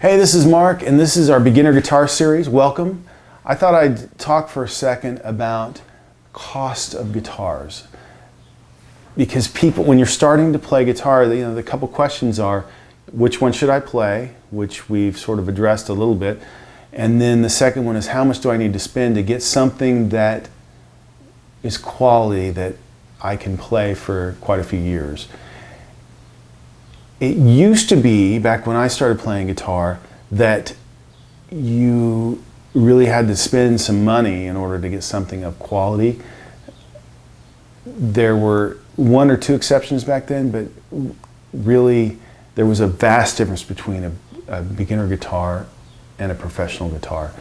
Hey, this is Mark, and this is our beginner guitar series. Welcome. I thought I'd talk for a second about cost of guitars, because people, when you're starting to play guitar, the couple questions are, which one should I play, which we've sort of addressed a little bit, and then the second one is, how much do I need to spend to get something that is quality that I can play for quite a few years. It used to be, back when I started playing guitar, that you really had to spend some money in order to get something of quality. There were one or two exceptions back then, but really there was a vast difference between a beginner guitar and a professional guitar.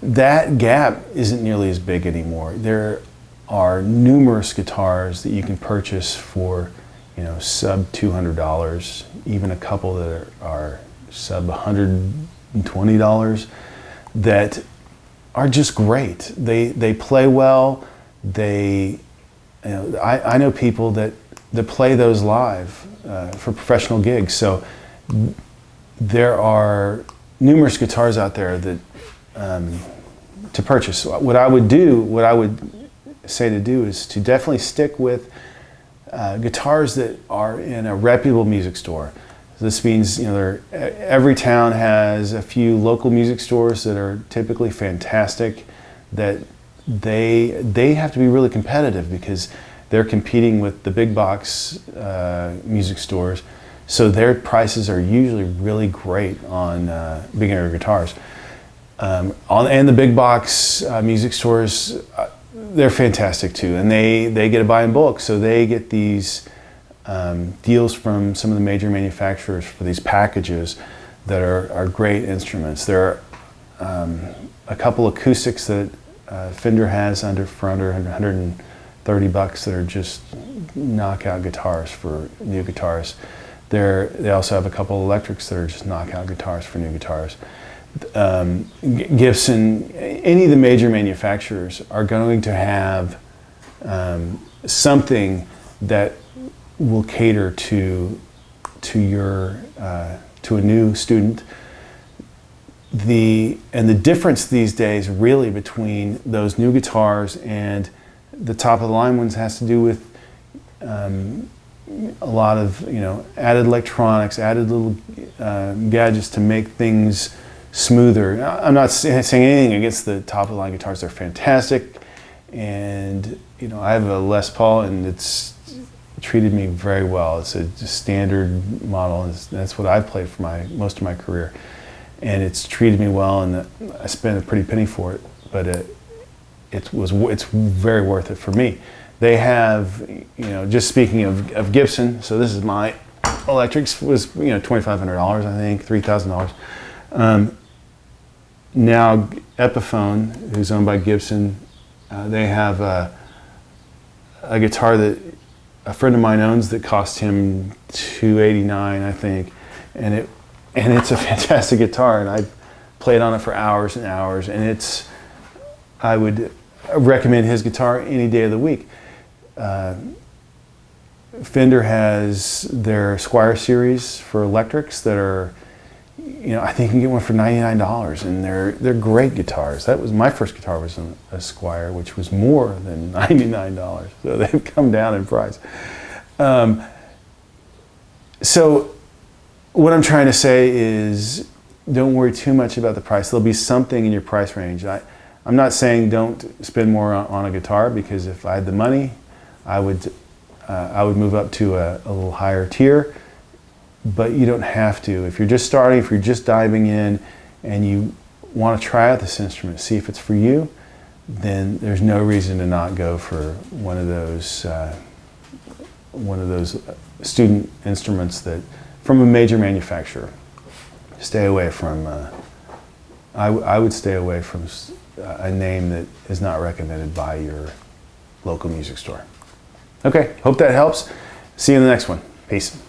That gap isn't nearly as big anymore. There are numerous guitars that you can purchase for sub $200, even a couple that are sub $120 that are just great. They play well. I know people that play those live for professional gigs. So there are numerous guitars out there that to purchase. What I would say to do is to definitely stick with guitars that are in a reputable music store. This means every town has a few local music stores that are typically fantastic. That they have to be really competitive because they're competing with the big box music stores. So their prices are usually really great on beginner guitars. And the big box music stores, they're fantastic too, and they get to buy in bulk, so they get these deals from some of the major manufacturers for these packages that are great instruments. There are a couple acoustics that Fender has for under $130 that are just knockout guitars for new guitars. They also have a couple electrics that are just knockout guitars for new guitars. Gibson, any of the major manufacturers are going to have something that will cater to a new student. The difference these days really between those new guitars and the top of the line ones has to do with a lot of added electronics, added little gadgets to make things smoother. I'm not saying anything against the top of the line guitars. They're fantastic, and I have a Les Paul, and it's treated me very well. It's a standard model, and that's what I've played for most of my career, and it's treated me well, and I spent a pretty penny for it, but it's very worth it for me. They have, just speaking of Gibson, so this is my electrics, was $2,500, I think, $3,000. Now Epiphone, who's owned by Gibson, they have a guitar that a friend of mine owns that cost him $289, I think, and it's a fantastic guitar, and I played on it for hours and hours, and I would recommend his guitar any day of the week. Fender has their Squier series for electrics that are, I think you can get one for $99, and they're great guitars. That was my first guitar, was a Squier, which was more than $99. So they've come down in price. So what I'm trying to say is, don't worry too much about the price. There'll be something in your price range. I'm not saying don't spend more on a guitar, because if I had the money, I would move up to a little higher tier. But you don't have to. If you're just starting, if you're just diving in, and you want to try out this instrument, see if it's for you, then there's no reason to not go for one of those student instruments that from a major manufacturer. Stay away from. I would stay away from a name that is not recommended by your local music store. Okay, hope that helps. See you in the next one. Peace.